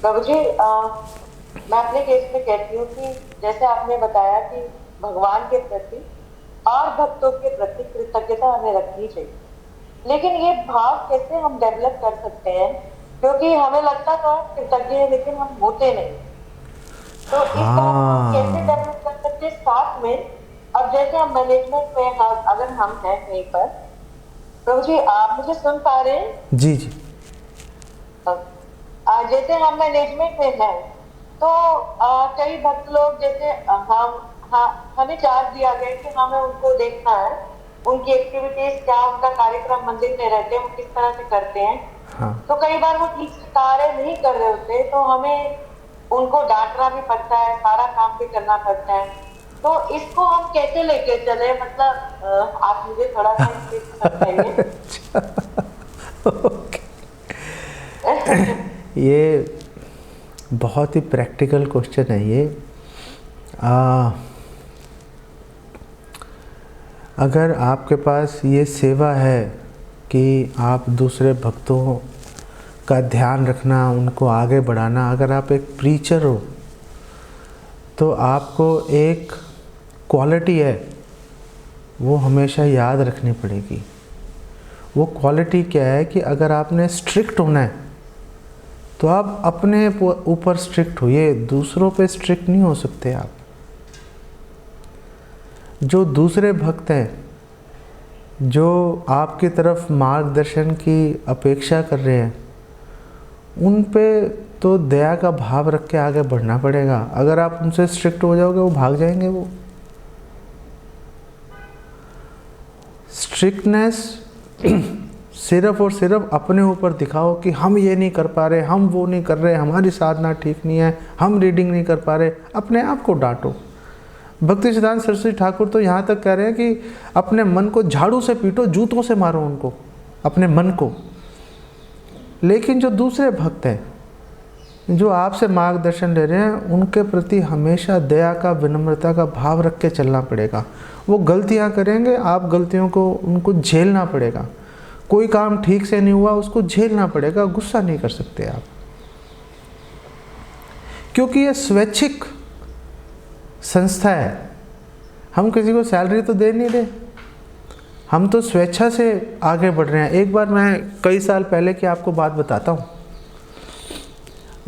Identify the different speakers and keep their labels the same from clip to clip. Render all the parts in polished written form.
Speaker 1: प्रभु जी, मैं अपने केस में कहती हूँ कि जैसे आपने बताया कि भगवान के प्रति और भक्तों के प्रति कृतज्ञता हमें रखनी चाहिए, लेकिन ये भाव कैसे हम डेवलप कर सकते हैं? क्योंकि हमें लगता तो है कृतज्ञ है, लेकिन हम होते नहीं। तो इस भाव को हम कैसे
Speaker 2: हाँ।
Speaker 1: डेवलप कर सकते हैं साथ में? अब जैसे हम मैनेजमेंट में अगर हम हैं कहीं पर, प्रभु जी आप मुझे सुन पा रहे हैं?
Speaker 2: जी जी।
Speaker 1: जैसे हम मैनेजमेंट में हैं, तो कई भक्त लोग जैसे हमें चार्ज दिया गया कि हमें उनको देखना है, उनकी एक्टिविटीज क्या, उनका कार्यक्रम मंदिर में रहते हैं वो किस तरह से करते हैं।
Speaker 2: हाँ।
Speaker 1: तो कई बार वो ठीक से कार्य नहीं कर रहे होते, तो हमें उनको डांटना भी पड़ता है, सारा काम भी करना पड़ता है। तो इसको हम कैसे लेके चले? मतलब आप मुझे थोड़ा सा इसके समझाइए।
Speaker 2: ओके। ये बहुत ही प्रैक्टिकल क्वेश्चन है ये। अगर आपके पास ये सेवा है कि आप दूसरे भक्तों का ध्यान रखना, उनको आगे बढ़ाना, अगर आप एक प्रीचर हो तो आपको एक क्वालिटी है वो हमेशा याद रखनी पड़ेगी। वो क्वालिटी क्या है कि अगर आपने स्ट्रिक्ट होना है तो आप अपने ऊपर स्ट्रिक्ट होइए, दूसरों पे स्ट्रिक्ट नहीं हो सकते आप। जो दूसरे भक्त हैं, जो आपकी तरफ मार्गदर्शन की अपेक्षा कर रहे हैं, उन पे तो दया का भाव रख के आगे बढ़ना पड़ेगा। अगर आप उनसे स्ट्रिक्ट हो जाओगे वो भाग जाएंगे। वो स्ट्रिक्टनेस सिर्फ और सिर्फ अपने ऊपर दिखाओ कि हम ये नहीं कर पा रहे, हम वो नहीं कर रहे, हमारी साधना ठीक नहीं है, हम रीडिंग नहीं कर पा रहे, अपने आप को डांटो। भक्ति सिद्धांत सरस्वती ठाकुर तो यहाँ तक कह रहे हैं कि अपने मन को झाड़ू से पीटो, जूतों से मारो उनको, अपने मन को। लेकिन जो दूसरे भक्त हैं, जो आपसे मार्गदर्शन ले रहे हैं, उनके प्रति हमेशा दया का, विनम्रता का भाव रख के चलना पड़ेगा। वो गलतियाँ करेंगे, आप गलतियों को उनको झेलना पड़ेगा। कोई काम ठीक से नहीं हुआ उसको झेलना पड़ेगा, गुस्सा नहीं कर सकते आप, क्योंकि ये स्वैच्छिक संस्था है। हम किसी को सैलरी तो दे नहीं रहे, हम तो स्वेच्छा से आगे बढ़ रहे हैं। एक बार मैं कई साल पहले की आपको बात बताता हूँ,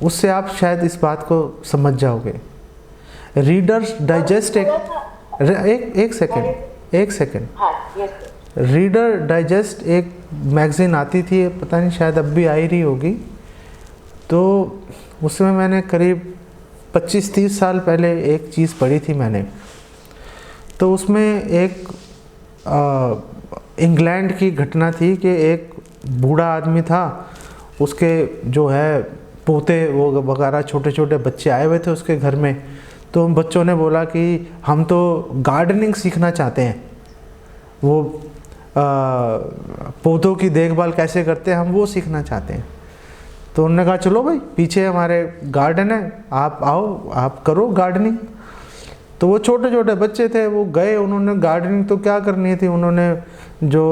Speaker 2: उससे आप शायद इस बात को समझ जाओगे। रीडर्स डाइजेस्ट एक सेकेंड। रीडर डाइजेस्ट एक मैगज़ीन आती थी, पता नहीं शायद अब भी आई रही होगी। तो उसमें मैंने करीब 25-30 साल पहले एक चीज़ पढ़ी थी मैंने। तो उसमें एक इंग्लैंड की घटना थी कि एक बूढ़ा आदमी था, उसके जो है पोते वो वगैरह छोटे छोटे बच्चे आए हुए थे उसके घर में। तो उन बच्चों ने बोला कि हम तो गार्डनिंग सीखना चाहते हैं, वो पौधों की देखभाल कैसे करते हैं हम वो सीखना चाहते हैं। तो उन्होंने कहा चलो भाई, पीछे हमारे गार्डन है, आप आओ, आप करो गार्डनिंग। तो वो छोटे छोटे बच्चे थे, वो गए, उन्होंने गार्डनिंग तो क्या करनी थी, उन्होंने जो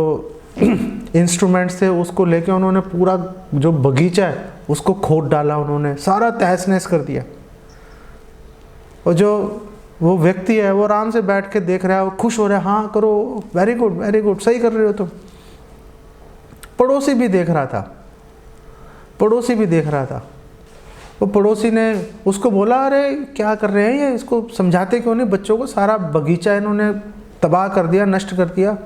Speaker 2: इंस्ट्रूमेंट्स थे उसको लेके उन्होंने पूरा जो बगीचा है उसको खोद डाला, उन्होंने सारा तहस नहस कर दिया। और जो वो व्यक्ति है वो आराम से बैठ के देख रहा है, वो खुश हो रहा है, हाँ करो, वेरी गुड वेरी गुड, सही कर रहे हो तुम। पड़ोसी भी देख रहा था, पड़ोसी भी देख रहा था। वो पड़ोसी ने उसको बोला, अरे क्या कर रहे हैं ये, इसको समझाते क्यों नहीं बच्चों को, सारा बगीचा इन्होंने तबाह कर दिया, नष्ट कर दिया।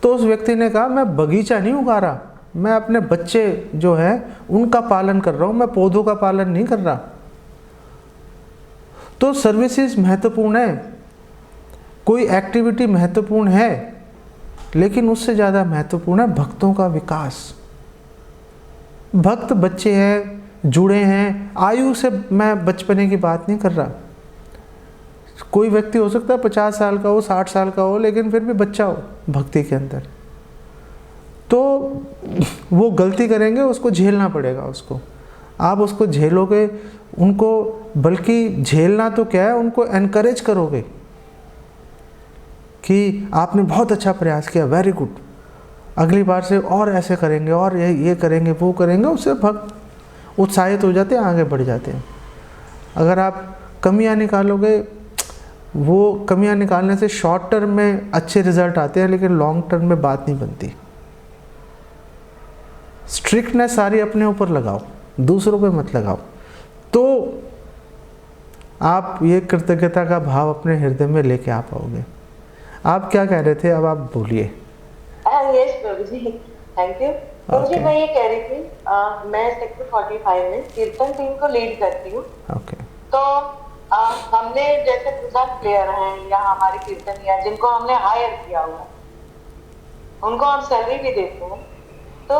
Speaker 2: तो उस व्यक्ति ने कहा, मैं बगीचा नहीं उगा रहा, मैं अपने बच्चे जो है उनका पालन कर रहा हूँ, मैं पौधों का पालन नहीं कर रहा। तो सर्विसेज महत्वपूर्ण है, कोई एक्टिविटी महत्वपूर्ण है, लेकिन उससे ज़्यादा महत्वपूर्ण है भक्तों का विकास। भक्त बच्चे हैं, जुड़े हैं, आयु से मैं बचपने की बात नहीं कर रहा। कोई व्यक्ति हो सकता है 50 साल का हो, 60 साल का हो, लेकिन फिर भी बच्चा हो भक्ति के अंदर। तो वो गलती करेंगे, उसको झेलना पड़ेगा उसको। आप उसको झेलोगे, उनको बल्कि झेलना तो क्या है, उनको एनकरेज करोगे कि आपने बहुत अच्छा प्रयास किया, वेरी गुड, अगली बार से और ऐसे करेंगे, और ये करेंगे, वो करेंगे। उससे भक्त उत्साहित हो जाते हैं, आगे बढ़ जाते हैं। अगर आप कमियां निकालोगे, वो कमियां निकालने से शॉर्ट टर्म में अच्छे रिजल्ट आते हैं, लेकिन लॉन्ग टर्म में बात नहीं बनती। स्ट्रिक्टनेस सारी अपने ऊपर लगाओ, दूसरों पे मत लगाओ, तो आप ये कृतज्ञता का भाव अपने हृदय में लेके आ पाओगे। आप क्या कह रहे थे, अब आप बोलिए।
Speaker 1: Yes Prabhu ji, thank you. Prabhu ji, मैं ये कह रही थी, मैं सेक्टर 45 में कीर्तन टीम को लीड करती हूँ। तो हमने जैसे प्रधान प्लेयर हैं या हमारे कीर्तनिया जिनको हमने हायर किया हुआ, उनको हम सैलरी भी देते हैं। तो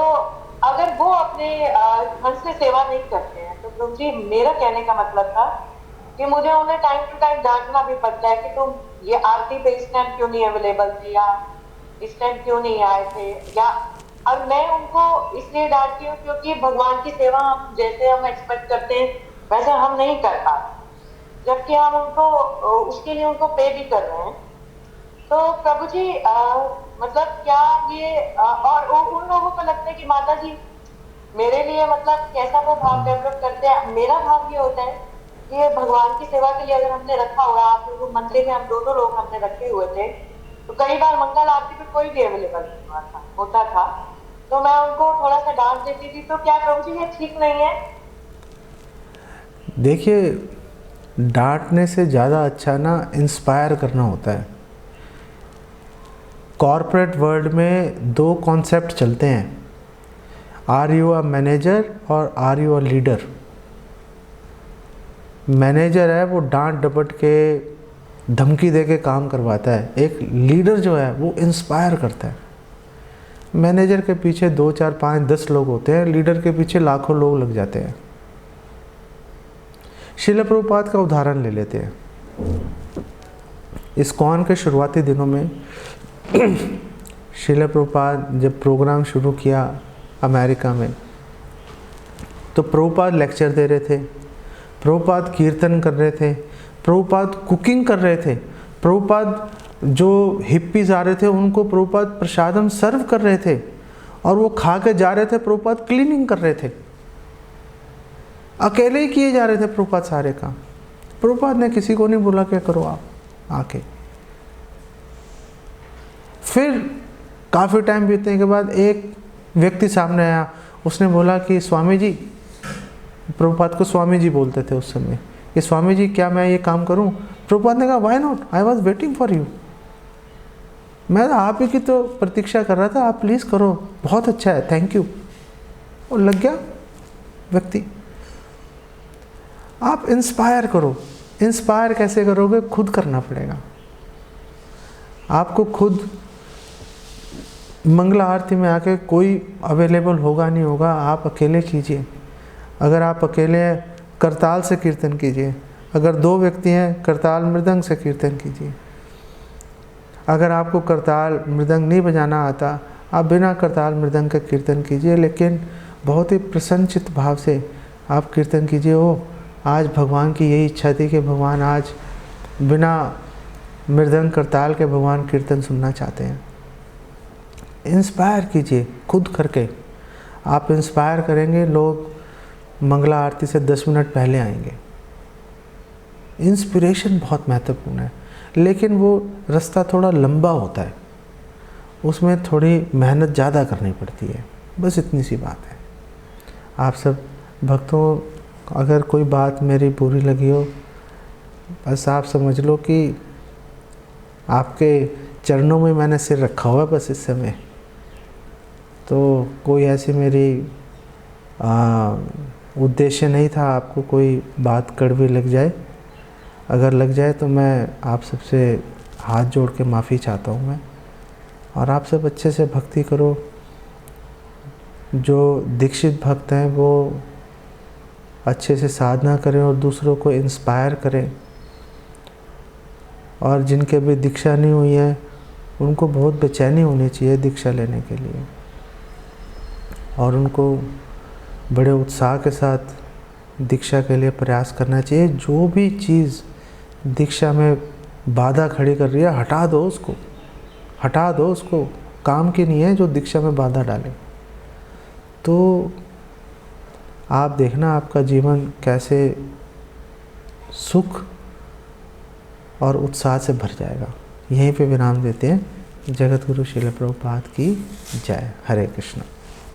Speaker 1: अगर वो अपने घर से सेवा नहीं करते हैं, तो प्रभु जी मेरा कहने का मतलब था कि मुझे उन्हें टाइम टू टाइम डांटना भी पड़ता है कि तुम ये आरती पे इस टाइम क्यों नहीं अवेलेबल थे, या इस टाइम क्यों नहीं आए थे, या और मैं उनको इसलिए डांटती हूँ क्योंकि भगवान की सेवा हम जैसे हम एक्सपेक्ट करते हैं वैसे हम नहीं कर पाते, जबकि हम उनको उसके लिए उनको पे भी कर रहे हैं। तो प्रभु जी मतलब क्या ये और उन लोगों को लगता है कि माता जी मेरे लिए मतलब कैसा वो भाव डेवलप करते हैं। मेरा भाव ये होता है कि भगवान की सेवा के लिए अगर हमने रखा हुआ, आप लोग मंदिर में हम दोनों लोग हमने रखे हुए थे, तो कई बार मंगल आरती पे कोई भी अवेलेबल नहीं होता था, तो मैं उनको थोड़ा सा डांट देती थी। तो क्या प्रभु जी ये ठीक नहीं है?
Speaker 2: देखिए, डांटने से ज़्यादा अच्छा ना इंस्पायर करना होता है। कॉर्पोरेट वर्ल्ड में दो कॉन्सेप्ट चलते हैं, आर यू अ मैनेजर और are you a leader. Manager है वो डांट डपट के धमकी दे के काम करवाता है, एक लीडर जो है वो इंस्पायर करता है। मैनेजर के पीछे 2 4 5 10 लोग होते हैं, लीडर के पीछे लाखों लोग लग जाते हैं। श्रील प्रभुपाद का उदाहरण ले लेते हैं। इस्कॉन के शुरुआती दिनों में श्रील प्रभुपाद जब प्रोग्राम शुरू किया अमेरिका में, तो प्रभुपाद लेक्चर दे रहे थे, प्रभुपाद कीर्तन कर रहे थे, प्रभुपाद कुकिंग कर रहे थे, प्रभुपाद जो हिप्पीज आ रहे थे उनको प्रभुपाद प्रसादम सर्व कर रहे थे, और वो खा के जा रहे थे, प्रभुपाद क्लीनिंग कर रहे थे। अकेले ही किए जा रहे थे प्रभुपाद सारे काम। प्रभुपाद ने किसी को नहीं बोला क्या करो आप आके। फिर काफ़ी टाइम बीतने के बाद एक व्यक्ति सामने आया, उसने बोला कि स्वामी जी, प्रभुपाद को स्वामी जी बोलते थे उस समय, कि स्वामी जी क्या मैं ये काम करूं? प्रभुपाद ने कहा why not, I was waiting for you, मैं आप ही की तो प्रतीक्षा कर रहा था, आप प्लीज़ करो, बहुत अच्छा है, थैंक यू। और लग गया व्यक्ति। आप इंस्पायर करो। इंस्पायर कैसे करोगे? खुद करना पड़ेगा आपको। खुद मंगला आरती में आके कोई अवेलेबल होगा नहीं होगा, आप अकेले कीजिए। अगर आप अकेले हैं करताल से कीर्तन कीजिए, अगर 2 व्यक्ति हैं करताल मृदंग से कीर्तन कीजिए। अगर आपको करताल मृदंग नहीं बजाना आता, आप बिना करताल मृदंग का कीर्तन कीजिए, लेकिन बहुत ही प्रसन्नचित भाव से आप कीर्तन कीजिए। ओ आज भगवान की यही इच्छा थी कि भगवान आज बिना मृदंग करताल के भगवान कीर्तन सुनना चाहते हैं। इंस्पायर कीजिए खुद करके। आप इंस्पायर करेंगे, लोग मंगला आरती से 10 मिनट पहले आएंगे। इंस्पिरेशन बहुत महत्वपूर्ण है, लेकिन वो रास्ता थोड़ा लंबा होता है, उसमें थोड़ी मेहनत ज़्यादा करनी पड़ती है। बस इतनी सी बात है। आप सब भक्तों, अगर कोई बात मेरी बुरी लगी हो, बस आप समझ लो कि आपके चरणों में मैंने सिर रखा हुआ है बस इस समय। तो कोई ऐसी मेरी उद्देश्य नहीं था आपको कोई बात कड़वी लग जाए। अगर लग जाए तो मैं आप सबसे हाथ जोड़ के माफ़ी चाहता हूँ मैं। और आप सब अच्छे से भक्ति करो। जो दीक्षित भक्त हैं वो अच्छे से साधना करें और दूसरों को इंस्पायर करें। और जिनके भी दीक्षा नहीं हुई है उनको बहुत बेचैनी होनी चाहिए दीक्षा लेने के लिए, और उनको बड़े उत्साह के साथ दीक्षा के लिए प्रयास करना चाहिए। जो भी चीज़ दीक्षा में बाधा खड़ी कर रही है हटा दो उसको, हटा दो उसको। काम की नहीं है जो दीक्षा में बाधा डाले। तो आप देखना आपका जीवन कैसे सुख और उत्साह से भर जाएगा। यहीं पे विराम देते हैं। जगत गुरु श्रील प्रभुपाद की जय। हरे कृष्ण।